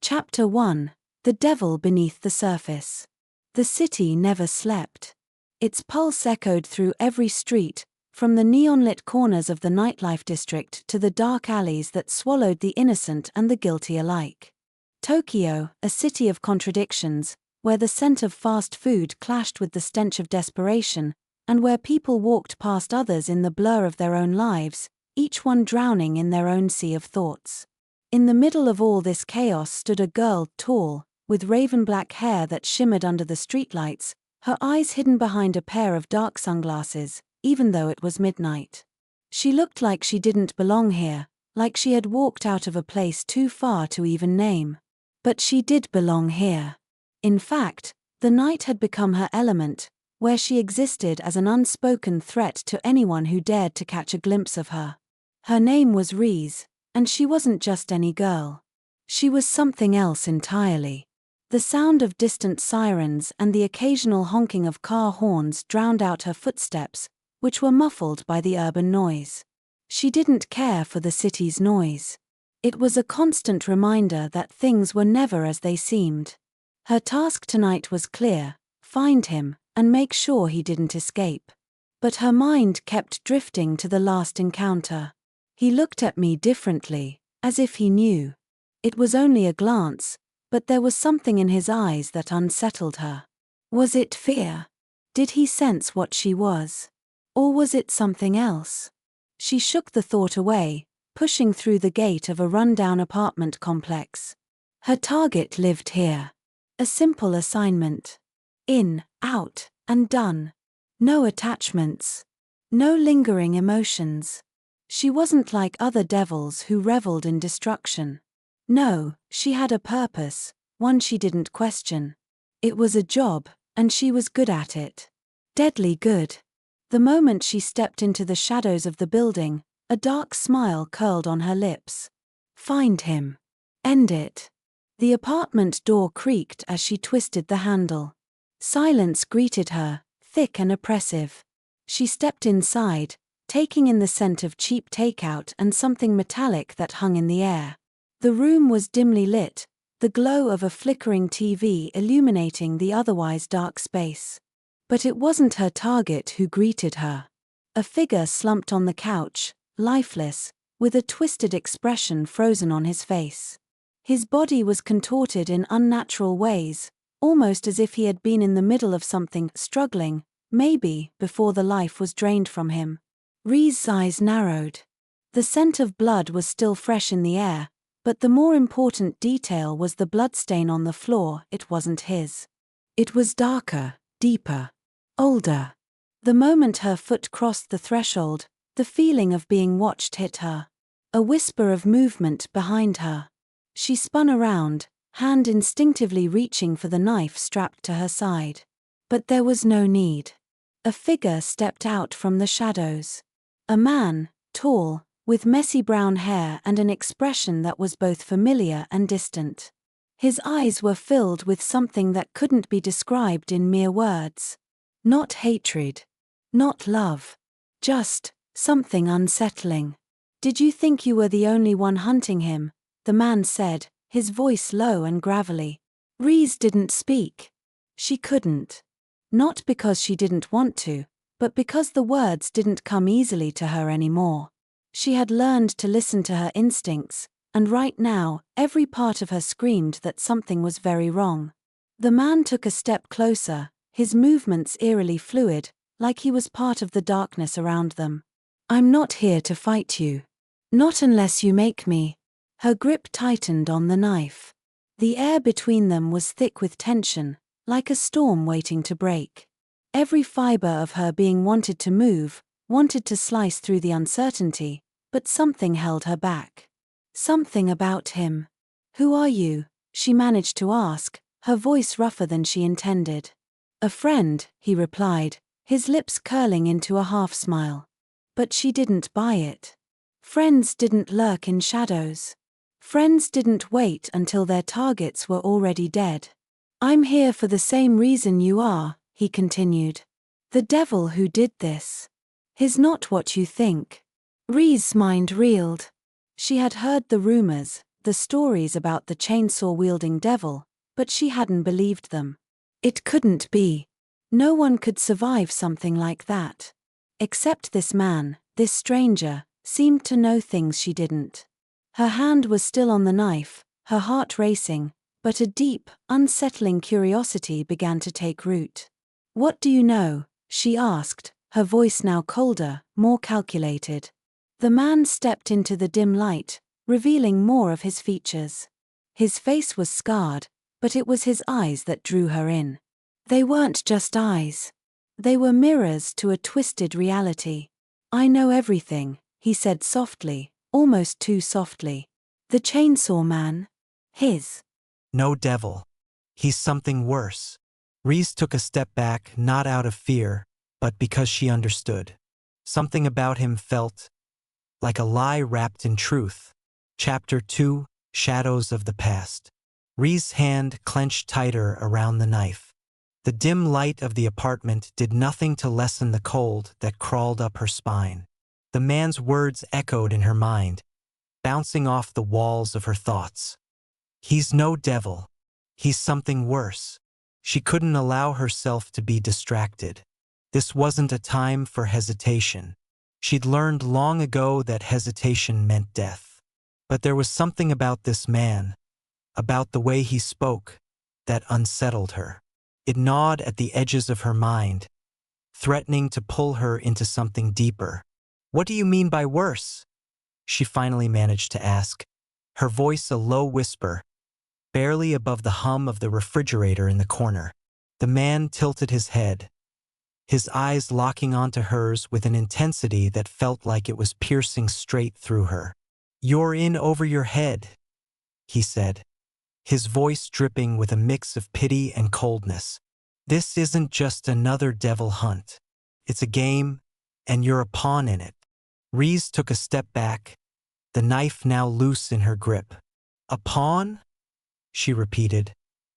Chapter 1: The Devil Beneath the Surface. The city never slept. Its pulse echoed through every street, from the neon-lit corners of the nightlife district to the dark alleys that swallowed the innocent and the guilty alike. Tokyo, a city of contradictions, where the scent of fast food clashed with the stench of desperation, and where people walked past others in the blur of their own lives, each one drowning in their own sea of thoughts. In the middle of all this chaos stood a girl, tall, with raven-black hair that shimmered under the streetlights, her eyes hidden behind a pair of dark sunglasses, even though it was midnight. She looked like she didn't belong here, like she had walked out of a place too far to even name. But she did belong here. In fact, the night had become her element, where she existed as an unspoken threat to anyone who dared to catch a glimpse of her. Her name was Reze, and she wasn't just any girl. She was something else entirely. The sound of distant sirens and the occasional honking of car horns drowned out her footsteps, which were muffled by the urban noise. She didn't care for the city's noise. It was a constant reminder that things were never as they seemed. Her task tonight was clear: find him, and make sure he didn't escape. But her mind kept drifting to the last encounter. He looked at me differently, as if he knew. It was only a glance, but there was something in his eyes that unsettled her. Was it fear? Did he sense what she was? Or was it something else? She shook the thought away, pushing through the gate of a run-down apartment complex. Her target lived here. A simple assignment. In, out, and done. No attachments. No lingering emotions. She wasn't like other devils who reveled in destruction. No, she had a purpose, one she didn't question. It was a job, and she was good at it. Deadly good. The moment she stepped into the shadows of the building, a dark smile curled on her lips. Find him. End it. The apartment door creaked as she twisted the handle. Silence greeted her, thick and oppressive. She stepped inside, taking in the scent of cheap takeout and something metallic that hung in the air. The room was dimly lit, the glow of a flickering TV illuminating the otherwise dark space. But it wasn't her target who greeted her. A figure slumped on the couch, lifeless, with a twisted expression frozen on his face. His body was contorted in unnatural ways, almost as if he had been in the middle of something, struggling, maybe, before the life was drained from him. Reze's eyes narrowed. The scent of blood was still fresh in the air, but the more important detail was the bloodstain on the floor. It wasn't his. It was darker, deeper, older. The moment her foot crossed the threshold, the feeling of being watched hit her. A whisper of movement behind her. She spun around, hand instinctively reaching for the knife strapped to her side. But there was no need. A figure stepped out from the shadows. A man, tall, with messy brown hair and an expression that was both familiar and distant. His eyes were filled with something that couldn't be described in mere words. Not hatred. Not love. Just something unsettling. Did you think you were the only one hunting him? The man said, his voice low and gravelly. Reze didn't speak. She couldn't. Not because she didn't want to, but because the words didn't come easily to her anymore. She had learned to listen to her instincts, and right now, every part of her screamed that something was very wrong. The man took a step closer, his movements eerily fluid, like he was part of the darkness around them. I'm not here to fight you. Not unless you make me. Her grip tightened on the knife. The air between them was thick with tension, like a storm waiting to break. Every fiber of her being wanted to move, wanted to slice through the uncertainty, but something held her back. Something about him. Who are you? She managed to ask, her voice rougher than she intended. A friend, he replied, his lips curling into a half-smile. But she didn't buy it. Friends didn't lurk in shadows. Friends didn't wait until their targets were already dead. I'm here for the same reason you are, he continued. The devil who did this. He's not what you think. Reze's mind reeled. She had heard the rumors, the stories about the chainsaw-wielding devil, but she hadn't believed them. It couldn't be. No one could survive something like that. Except this man, this stranger, seemed to know things she didn't. Her hand was still on the knife, her heart racing, but a deep, unsettling curiosity began to take root. "What do you know?" she asked, her voice now colder, more calculated. The man stepped into the dim light, revealing more of his features. His face was scarred, but it was his eyes that drew her in. They weren't just eyes. They were mirrors to a twisted reality. "I know everything," he said softly, almost too softly. "The chainsaw man? His." No devil. He's something worse. Reze took a step back, not out of fear, but because she understood. Something about him felt like a lie wrapped in truth. Chapter 2, Shadows of the Past. Reze's hand clenched tighter around the knife. The dim light of the apartment did nothing to lessen the cold that crawled up her spine. The man's words echoed in her mind, bouncing off the walls of her thoughts. He's no devil. He's something worse. She couldn't allow herself to be distracted. This wasn't a time for hesitation. She'd learned long ago that hesitation meant death. But there was something about this man, about the way he spoke, that unsettled her. It gnawed at the edges of her mind, threatening to pull her into something deeper. "What do you mean by worse?" she finally managed to ask, her voice a low whisper, barely above the hum of the refrigerator in the corner. The man tilted his head, his eyes locking onto hers with an intensity that felt like it was piercing straight through her. "You're in over your head," he said, his voice dripping with a mix of pity and coldness. "This isn't just another devil hunt. It's a game, and you're a pawn in it." Reze took a step back, the knife now loose in her grip. "A pawn?" she repeated,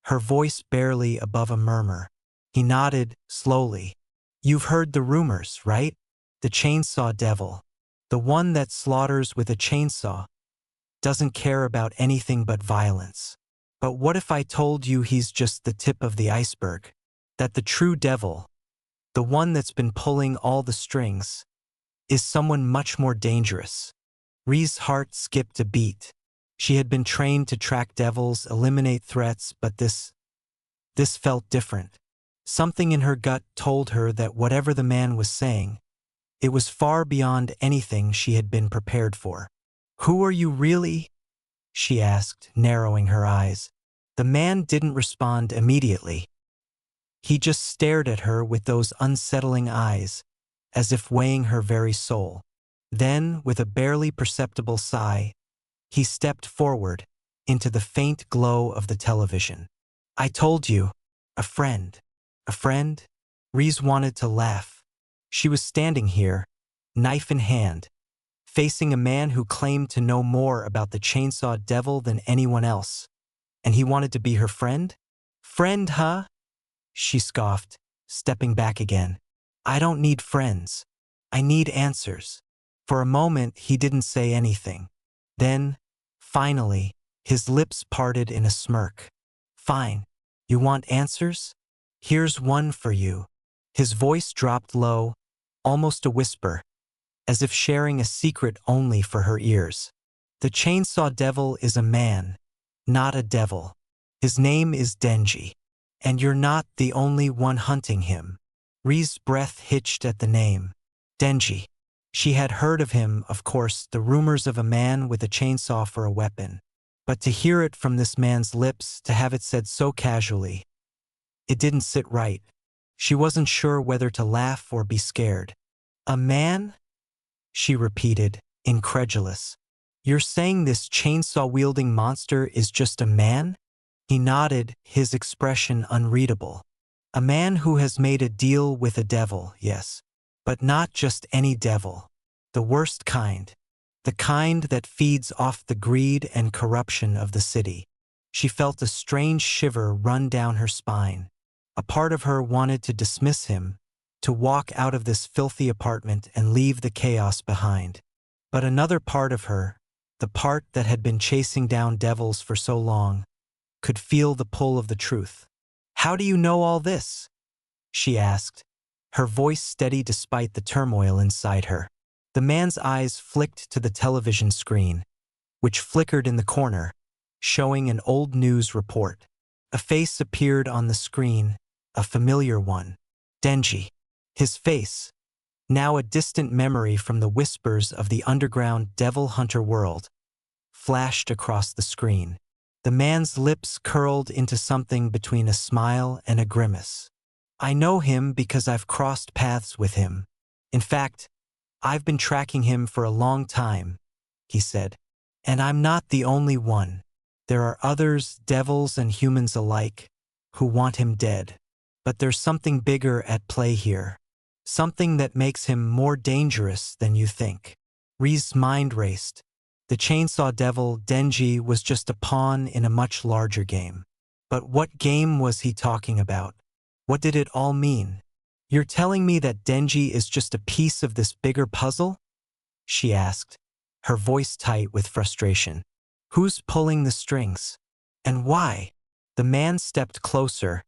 her voice barely above a murmur. He nodded slowly. "You've heard the rumors, right? The chainsaw devil. The one that slaughters with a chainsaw. Doesn't care about anything but violence. But what if I told you he's just the tip of the iceberg? That the true devil, the one that's been pulling all the strings, is someone much more dangerous?" Reze's heart skipped a beat. She had been trained to track devils, eliminate threats, but this felt different. Something in her gut told her that whatever the man was saying, it was far beyond anything she had been prepared for. "Who are you really?" she asked, narrowing her eyes. The man didn't respond immediately. He just stared at her with those unsettling eyes, as if weighing her very soul. Then, with a barely perceptible sigh, he stepped forward into the faint glow of the television. "I told you, a friend." "A friend?" Reze wanted to laugh. She was standing here, knife in hand, facing a man who claimed to know more about the chainsaw devil than anyone else. And he wanted to be her friend? "Friend, huh?" she scoffed, stepping back again. "I don't need friends. I need answers." For a moment, he didn't say anything. Then, finally, his lips parted in a smirk. "Fine. You want answers? Here's one for you." His voice dropped low, almost a whisper, as if sharing a secret only for her ears. "The chainsaw devil is a man, not a devil. His name is Denji. And you're not the only one hunting him." Reze's breath hitched at the name. Denji. She had heard of him, of course, the rumors of a man with a chainsaw for a weapon. But to hear it from this man's lips, to have it said so casually, it didn't sit right. She wasn't sure whether to laugh or be scared. "A man?" she repeated, incredulous. "You're saying this chainsaw-wielding monster is just a man?" He nodded, his expression unreadable. "A man who has made a deal with a devil, yes. But not just any devil. The worst kind. The kind that feeds off the greed and corruption of the city." She felt a strange shiver run down her spine. A part of her wanted to dismiss him, to walk out of this filthy apartment and leave the chaos behind. But another part of her, the part that had been chasing down devils for so long, could feel the pull of the truth. "How do you know all this?" she asked, her voice steady despite the turmoil inside her. The man's eyes flicked to the television screen, which flickered in the corner, showing an old news report. A face appeared on the screen, a familiar one. Denji. His face, now a distant memory from the whispers of the underground devil hunter world, flashed across the screen. The man's lips curled into something between a smile and a grimace. "I know him because I've crossed paths with him. In fact, I've been tracking him for a long time," he said. "And I'm not the only one. There are others, devils and humans alike, who want him dead. But there's something bigger at play here. Something that makes him more dangerous than you think." Reze's mind raced. The chainsaw devil, Denji, was just a pawn in a much larger game. But what game was he talking about? What did it all mean? "You're telling me that Denji is just a piece of this bigger puzzle?" she asked, her voice tight with frustration. "Who's pulling the strings? And why?" The man stepped closer,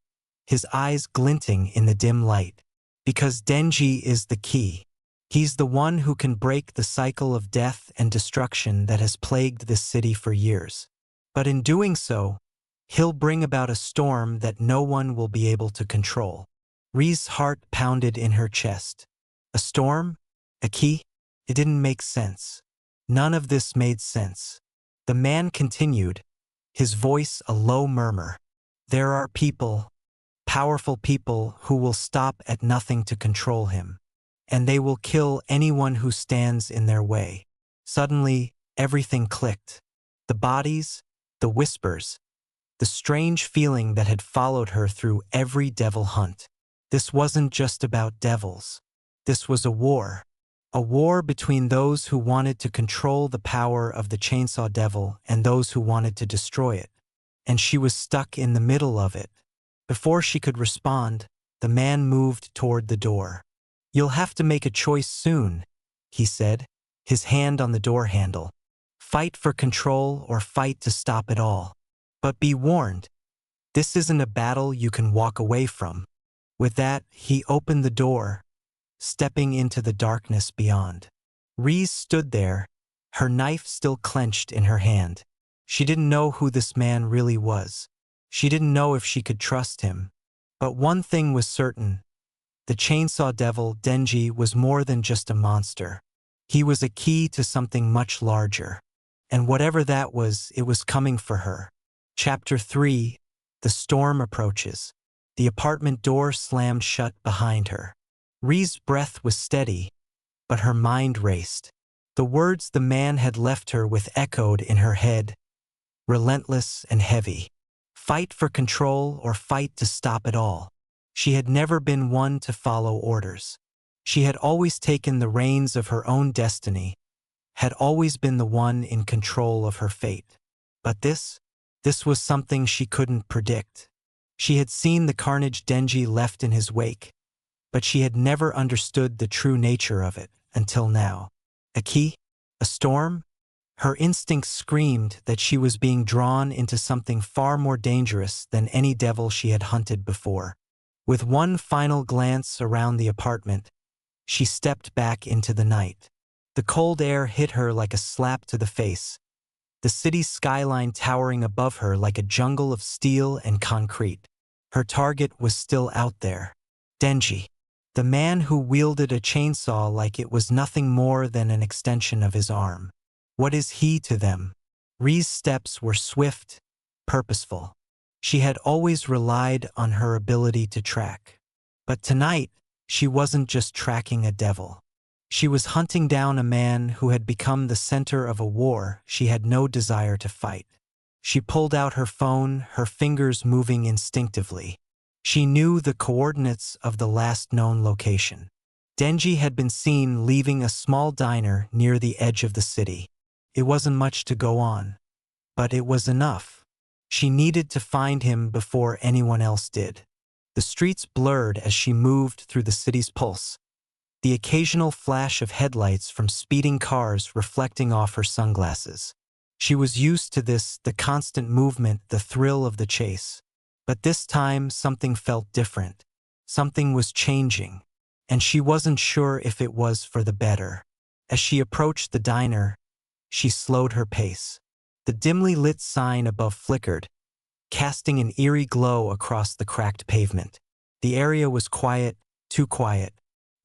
his eyes glinting in the dim light. "Because Denji is the key. He's the one who can break the cycle of death and destruction that has plagued this city for years. But in doing so, he'll bring about a storm that no one will be able to control." Reze's heart pounded in her chest. A storm? A key? It didn't make sense. None of this made sense. The man continued, his voice a low murmur. "There are people, powerful people, who will stop at nothing to control him. And they will kill anyone who stands in their way." Suddenly, everything clicked. The bodies, the whispers, the strange feeling that had followed her through every devil hunt. This wasn't just about devils. This was a war between those who wanted to control the power of the chainsaw devil and those who wanted to destroy it. And she was stuck in the middle of it. Before she could respond, the man moved toward the door. "You'll have to make a choice soon," he said, his hand on the door handle. "Fight for control or fight to stop it all. But be warned, this isn't a battle you can walk away from." With that, he opened the door, stepping into the darkness beyond. Reze stood there, her knife still clenched in her hand. She didn't know who this man really was. She didn't know if she could trust him. But one thing was certain. The chainsaw devil, Denji, was more than just a monster. He was a key to something much larger. And whatever that was, it was coming for her. Chapter 3. The storm approaches. The apartment door slammed shut behind her. Reze's breath was steady, but her mind raced. The words the man had left her with echoed in her head, relentless and heavy. Fight for control or fight to stop it all. She had never been one to follow orders. She had always taken the reins of her own destiny, had always been the one in control of her fate. But this was something she couldn't predict. She had seen the carnage Denji left in his wake, but she had never understood the true nature of it until now. A key? A storm? Her instincts screamed that she was being drawn into something far more dangerous than any devil she had hunted before. With one final glance around the apartment, she stepped back into the night. The cold air hit her like a slap to the face, the city's skyline towering above her like a jungle of steel and concrete. Her target was still out there. Denji, the man who wielded a chainsaw like it was nothing more than an extension of his arm. What is he to them? Reze's steps were swift, purposeful. She had always relied on her ability to track. But tonight, she wasn't just tracking a devil. She was hunting down a man who had become the center of a war she had no desire to fight. She pulled out her phone, her fingers moving instinctively. She knew the coordinates of the last known location. Denji had been seen leaving a small diner near the edge of the city. It wasn't much to go on, but it was enough. She needed to find him before anyone else did. The streets blurred as she moved through the city's pulse, the occasional flash of headlights from speeding cars reflecting off her sunglasses. She was used to this, the constant movement, the thrill of the chase. But this time, something felt different. Something was changing, and she wasn't sure if it was for the better. As she approached the diner, she slowed her pace. The dimly lit sign above flickered, casting an eerie glow across the cracked pavement. The area was quiet, too quiet.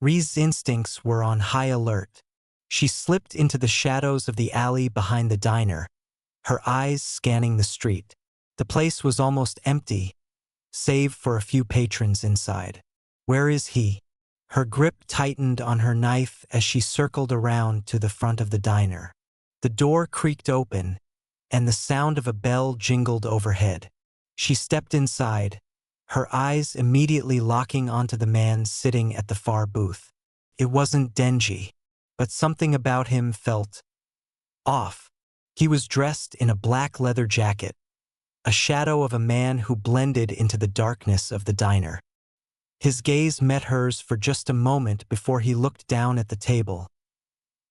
Reze's instincts were on high alert. She slipped into the shadows of the alley behind the diner, her eyes scanning the street. The place was almost empty, save for a few patrons inside. Where is he? Her grip tightened on her knife as she circled around to the front of the diner. The door creaked open, and the sound of a bell jingled overhead. She stepped inside, her eyes immediately locking onto the man sitting at the far booth. It wasn't Denji, but something about him felt off. He was dressed in a black leather jacket, a shadow of a man who blended into the darkness of the diner. His gaze met hers for just a moment before he looked down at the table,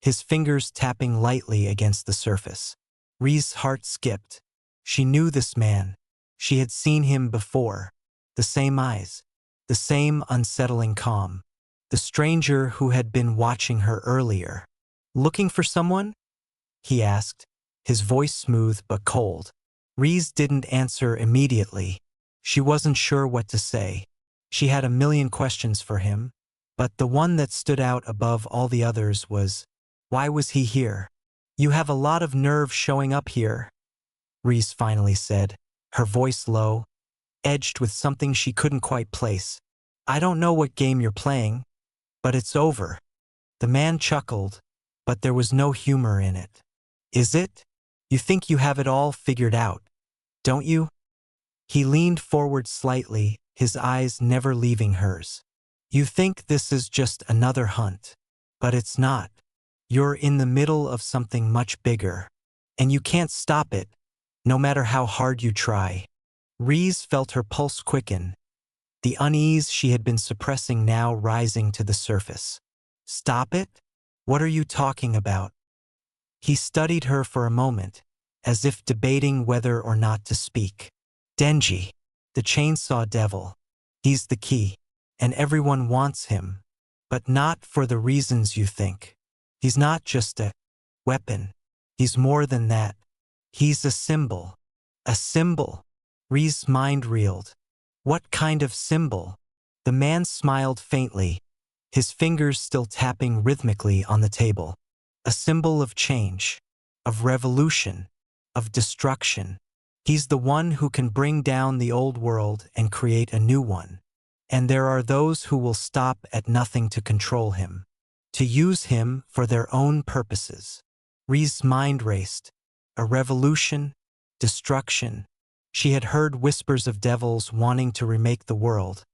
his fingers tapping lightly against the surface. Reze's heart skipped. She knew this man. She had seen him before. The same eyes, the same unsettling calm. The stranger who had been watching her earlier. "Looking for someone?" he asked, his voice smooth but cold. Reze didn't answer immediately. She wasn't sure what to say. She had a million questions for him, but the one that stood out above all the others was, why was he here? "You have a lot of nerve showing up here," Reze finally said, her voice low, edged with something she couldn't quite place. "I don't know what game you're playing, but it's over." The man chuckled, but there was no humor in it. "Is it? You think you have it all figured out, don't you?" He leaned forward slightly, his eyes never leaving hers. "You think this is just another hunt, but it's not. You're in the middle of something much bigger, and you can't stop it, no matter how hard you try." Reze felt her pulse quicken, the unease she had been suppressing now rising to the surface. "Stop it? What are you talking about?" He studied her for a moment, as if debating whether or not to speak. "Denji, the chainsaw devil. He's the key, and everyone wants him, but not for the reasons you think. He's not just a weapon. He's more than that. He's a symbol." "A symbol?" Reze's mind reeled. What kind of symbol? The man smiled faintly, his fingers still tapping rhythmically on the table. "A symbol of change, of revolution, of destruction. He's the one who can bring down the old world and create a new one. And there are those who will stop at nothing to control him, to use him for their own purposes." Reze's mind raced. A revolution, destruction. She had heard whispers of devils wanting to remake the world,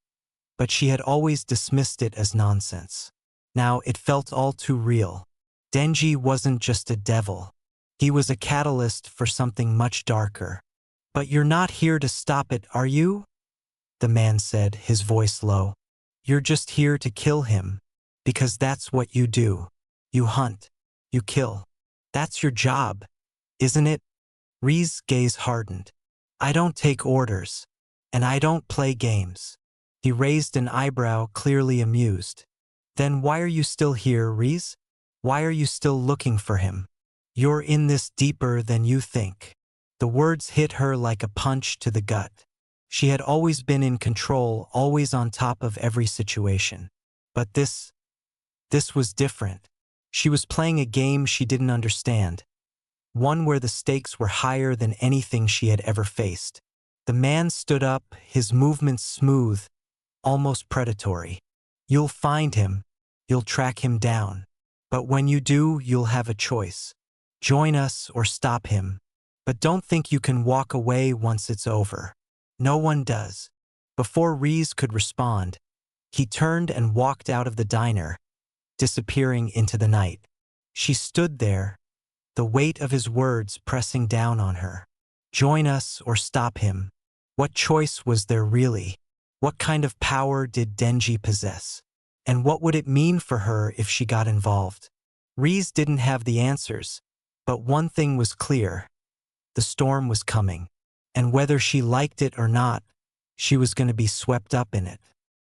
but she had always dismissed it as nonsense. Now it felt all too real. Denji wasn't just a devil. He was a catalyst for something much darker. "But you're not here to stop it, are you?" the man said, his voice low. "You're just here to kill him, because that's what you do. You hunt. You kill. That's your job, isn't it?" Reze's gaze hardened. "I don't take orders, and I don't play games." He raised an eyebrow, clearly amused. "Then why are you still here, Reze? Why are you still looking for him? You're in this deeper than you think." The words hit her like a punch to the gut. She had always been in control, always on top of every situation. But this was different. She was playing a game she didn't understand, one where the stakes were higher than anything she had ever faced. The man stood up, his movements smooth, almost predatory. "You'll find him. You'll track him down. But when you do, you'll have a choice. Join us or stop him. But don't think you can walk away once it's over. No one does." Before Reze could respond, he turned and walked out of the diner, disappearing into the night. She stood there, the weight of his words pressing down on her. Join us or stop him. What choice was there really? What kind of power did Denji possess? And what would it mean for her if she got involved? Reze didn't have the answers, but one thing was clear. The storm was coming. And whether she liked it or not, she was going to be swept up in it.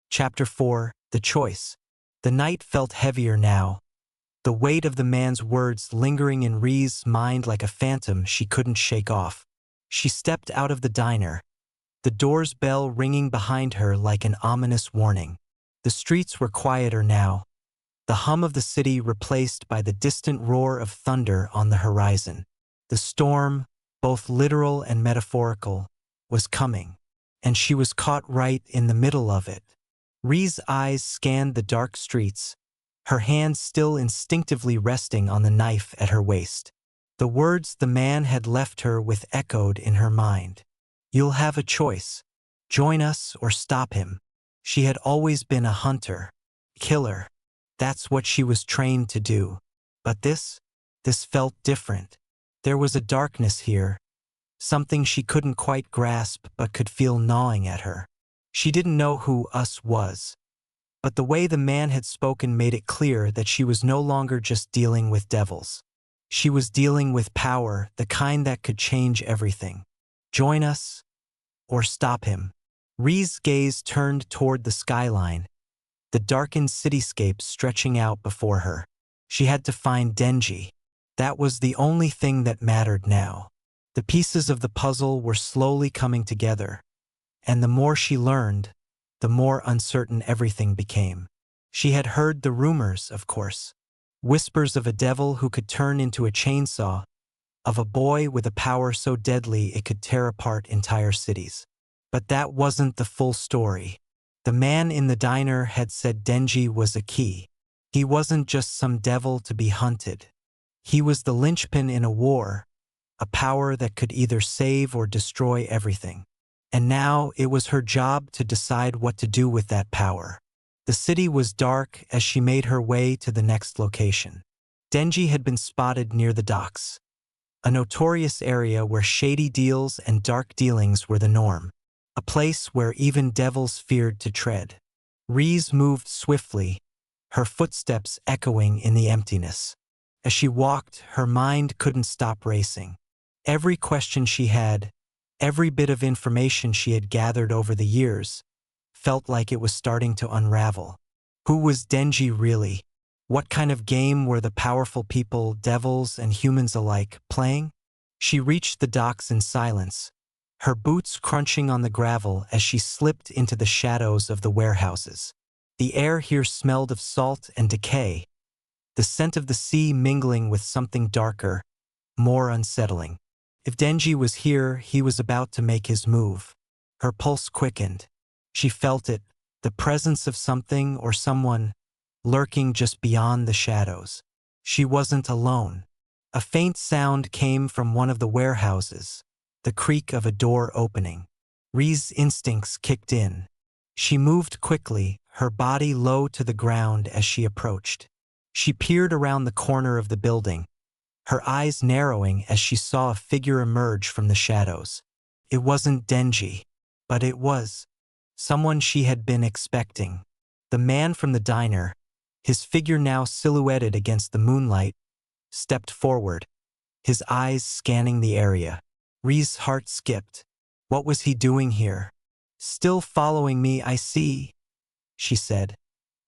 Chapter 4, The Choice. The night felt heavier now, the weight of the man's words lingering in Reze's mind like a phantom she couldn't shake off. She stepped out of the diner, the door's bell ringing behind her like an ominous warning. The streets were quieter now, the hum of the city replaced by the distant roar of thunder on the horizon. The storm, both literal and metaphorical, was coming, and she was caught right in the middle of it. Reze's eyes scanned the dark streets, her hand still instinctively resting on the knife at her waist. The words the man had left her with echoed in her mind. You'll have a choice. Join us or stop him. She had always been a hunter, killer. That's what she was trained to do. But this felt different. There was a darkness here, something she couldn't quite grasp but could feel gnawing at her. She didn't know who us was, but the way the man had spoken made it clear that she was no longer just dealing with devils. She was dealing with power, the kind that could change everything. Join us or stop him. Reze's gaze turned toward the skyline, the darkened cityscape stretching out before her. She had to find Denji. That was the only thing that mattered now. The pieces of the puzzle were slowly coming together, and the more she learned, the more uncertain everything became. She had heard the rumors, of course. Whispers of a devil who could turn into a chainsaw, of a boy with a power so deadly it could tear apart entire cities. But that wasn't the full story. The man in the diner had said Denji was a key. He wasn't just some devil to be hunted. He was the linchpin in a war, a power that could either save or destroy everything. And now it was her job to decide what to do with that power. The city was dark as she made her way to the next location. Denji had been spotted near the docks, a notorious area where shady deals and dark dealings were the norm, a place where even devils feared to tread. Reze moved swiftly, her footsteps echoing in the emptiness. As she walked, her mind couldn't stop racing. Every question she had, every bit of information she had gathered over the years, felt like it was starting to unravel. Who was Denji really? What kind of game were the powerful people, devils and humans alike, playing? She reached the docks in silence, her boots crunching on the gravel as she slipped into the shadows of the warehouses. The air here smelled of salt and decay, the scent of the sea mingling with something darker, more unsettling. If Denji was here, he was about to make his move. Her pulse quickened. She felt it, the presence of something or someone lurking just beyond the shadows. She wasn't alone. A faint sound came from one of the warehouses, the creak of a door opening. Reze's instincts kicked in. She moved quickly, her body low to the ground as she approached. She peered around the corner of the building, her eyes narrowing as she saw a figure emerge from the shadows. It wasn't Denji, but it was someone she had been expecting. The man from the diner, his figure now silhouetted against the moonlight, stepped forward, his eyes scanning the area. Reze's heart skipped. What was he doing here? Still following me, I see, she said,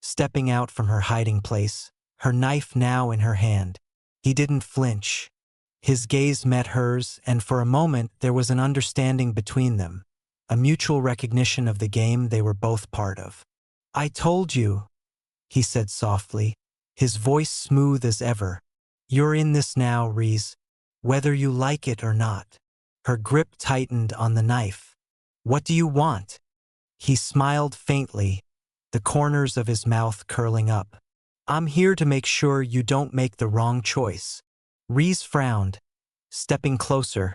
stepping out from her hiding place, her knife now in her hand. He didn't flinch. His gaze met hers, and for a moment there was an understanding between them, a mutual recognition of the game they were both part of. I told you, he said softly, his voice smooth as ever. You're in this now, Reze, whether you like it or not. Her grip tightened on the knife. What do you want? He smiled faintly, the corners of his mouth curling up. I'm here to make sure you don't make the wrong choice. Reze frowned, stepping closer,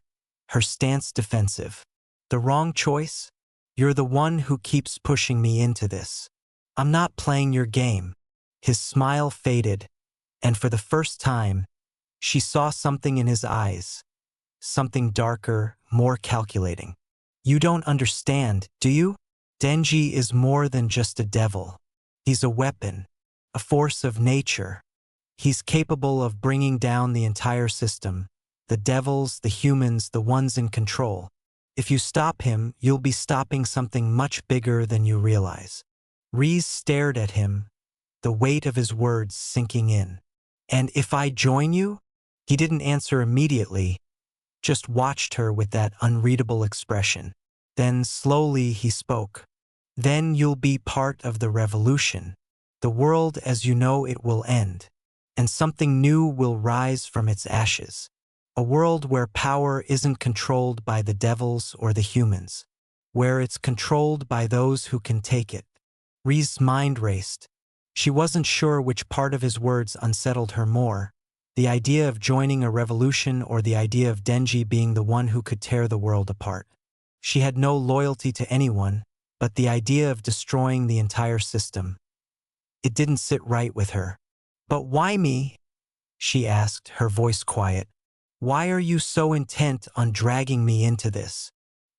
her stance defensive. The wrong choice? You're the one who keeps pushing me into this. I'm not playing your game. His smile faded, and for the first time, she saw something in his eyes, something darker, more calculating. You don't understand, do you? Denji is more than just a devil. He's a weapon, a force of nature. He's capable of bringing down the entire system, The devils, the humans, the ones in control. If you stop him, you'll be stopping something much bigger than you realize. Reze stared at him, the weight of his words sinking in. And if I join you? He didn't answer immediately, just watched her with that unreadable expression. Then slowly he spoke. Then you'll be part of the revolution. The world as you know it will end, and something new will rise from its ashes. A world where power isn't controlled by the devils or the humans, where it's controlled by those who can take it. Reze's mind raced. She wasn't sure which part of his words unsettled her more, the idea of joining a revolution or the idea of Denji being the one who could tear the world apart. She had no loyalty to anyone, but the idea of destroying the entire system. It didn't sit right with her. But why me? She asked, her voice quiet. Why are you so intent on dragging me into this?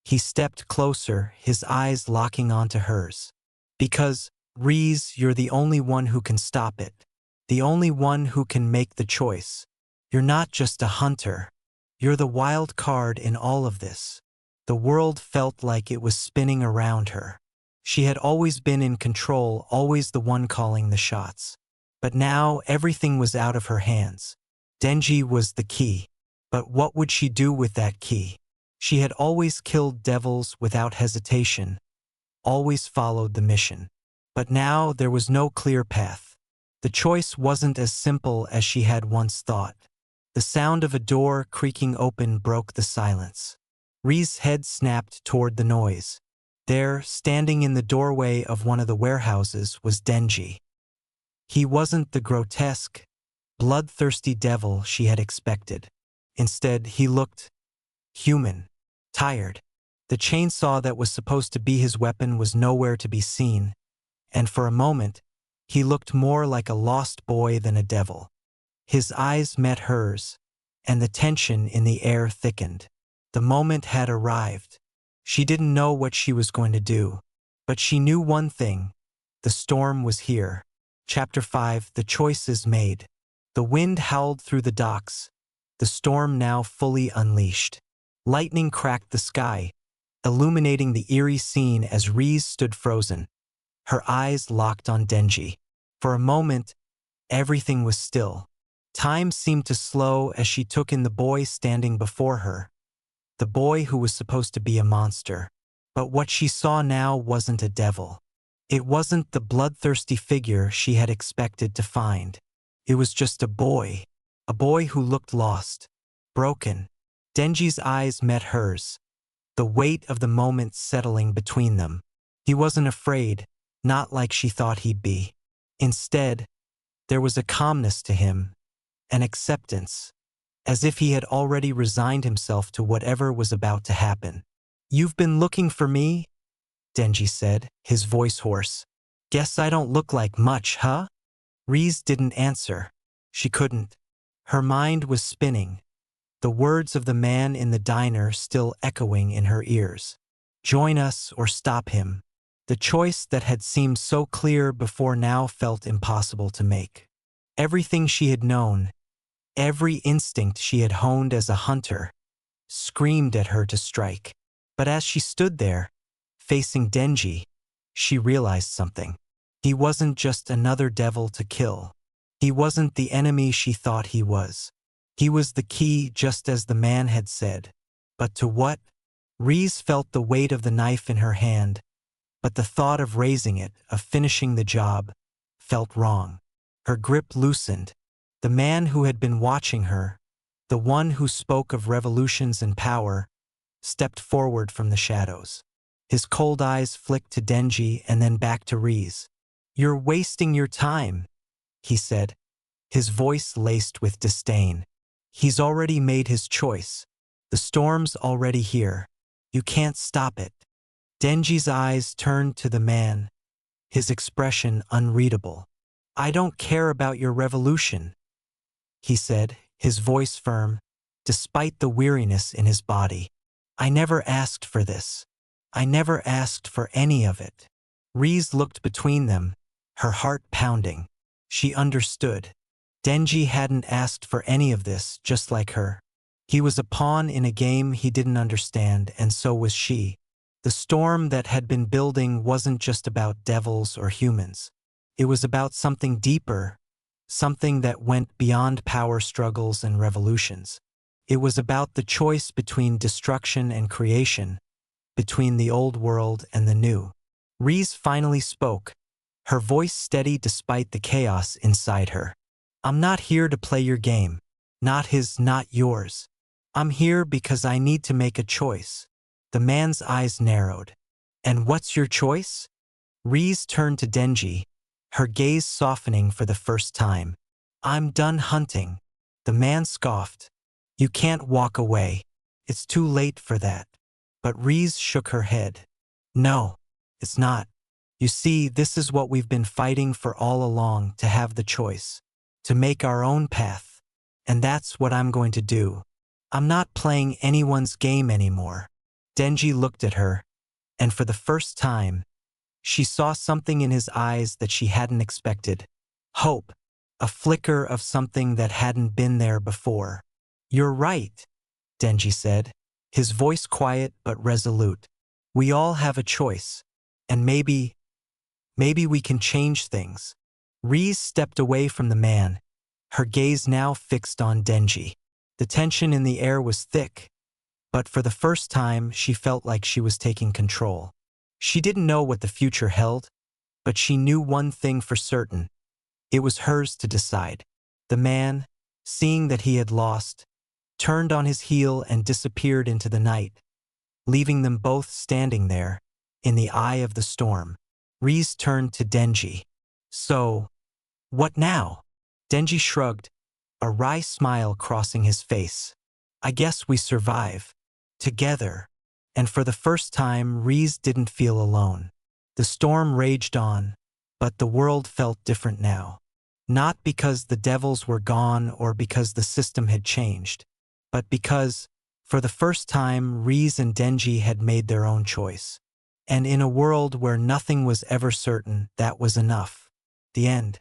He stepped closer, his eyes locking onto hers. Because, Reze, you're the only one who can stop it. The only one who can make the choice. You're not just a hunter. You're the wild card in all of this. The world felt like it was spinning around her. She had always been in control, always the one calling the shots. But now everything was out of her hands. Denji was the key. But what would she do with that key? She had always killed devils without hesitation, always followed the mission. But now there was no clear path. The choice wasn't as simple as she had once thought. The sound of a door creaking open broke the silence. Reze's head snapped toward the noise. There, standing in the doorway of one of the warehouses, was Denji. He wasn't the grotesque, bloodthirsty devil she had expected. Instead, he looked human, tired. The chainsaw that was supposed to be his weapon was nowhere to be seen, and for a moment, he looked more like a lost boy than a devil. His eyes met hers, and the tension in the air thickened. The moment had arrived. She didn't know what she was going to do, but she knew one thing. The storm was here. Chapter 5, The Choice is Made. The wind howled through the docks, the storm now fully unleashed. Lightning cracked the sky, illuminating the eerie scene as Reze stood frozen, her eyes locked on Denji. For a moment, everything was still. Time seemed to slow as she took in the boy standing before her, the boy who was supposed to be a monster. But what she saw now wasn't a devil. It wasn't the bloodthirsty figure she had expected to find. It was just a boy who looked lost, broken. Denji's eyes met hers, the weight of the moment settling between them. He wasn't afraid, not like she thought he'd be. Instead, there was a calmness to him, an acceptance, as if he had already resigned himself to whatever was about to happen. "You've been looking for me?" Denji said, his voice hoarse. "Guess I don't look like much, huh?" Reze didn't answer. She couldn't. Her mind was spinning, the words of the man in the diner still echoing in her ears. Join us or stop him. The choice that had seemed so clear before now felt impossible to make. Everything she had known, every instinct she had honed as a hunter, screamed at her to strike. But as she stood there, facing Denji, she realized something. He wasn't just another devil to kill. He wasn't the enemy she thought he was. He was the key, just as the man had said. But to what? Reze felt the weight of the knife in her hand, but the thought of raising it, of finishing the job, felt wrong. Her grip loosened. The man who had been watching her, the one who spoke of revolutions and power, stepped forward from the shadows. His cold eyes flicked to Denji and then back to Reze. "You're wasting your time," he said, his voice laced with disdain. "He's already made his choice. The storm's already here. You can't stop it." Denji's eyes turned to the man, his expression unreadable. "I don't care about your revolution," he said, his voice firm, despite the weariness in his body. "I never asked for this. I never asked for any of it." Reze looked between them, her heart pounding. She understood. Denji hadn't asked for any of this, just like her. He was a pawn in a game he didn't understand, and so was she. The storm that had been building wasn't just about devils or humans. It was about something deeper, something that went beyond power struggles and revolutions. It was about the choice between destruction and creation, between the old world and the new. Reze finally spoke, her voice steady despite the chaos inside her. I'm not here to play your game. Not his, not yours. I'm here because I need to make a choice. The man's eyes narrowed. And what's your choice? Reze turned to Denji, her gaze softening for the first time. I'm done hunting. The man scoffed. You can't walk away. It's too late for that. But Reze shook her head. No, it's not. You see, this is what we've been fighting for all along, to have the choice. To make our own path. And that's what I'm going to do. I'm not playing anyone's game anymore. Denji looked at her, and for the first time, she saw something in his eyes that she hadn't expected. Hope, a flicker of something that hadn't been there before. You're right, Denji said, his voice quiet but resolute. We all have a choice, and maybe we can change things. Reze stepped away from the man, her gaze now fixed on Denji. The tension in the air was thick, but for the first time she felt like she was taking control. She didn't know what the future held, but she knew one thing for certain. It was hers to decide. The man, seeing that he had lost, turned on his heel and disappeared into the night, leaving them both standing there, in the eye of the storm. Reze turned to Denji. So, what now? Denji shrugged, a wry smile crossing his face. I guess we survive. Together. And for the first time, Reze didn't feel alone. The storm raged on, but the world felt different now. Not because the devils were gone or because the system had changed, but because, for the first time, Reze and Denji had made their own choice. And in a world where nothing was ever certain, that was enough. The end.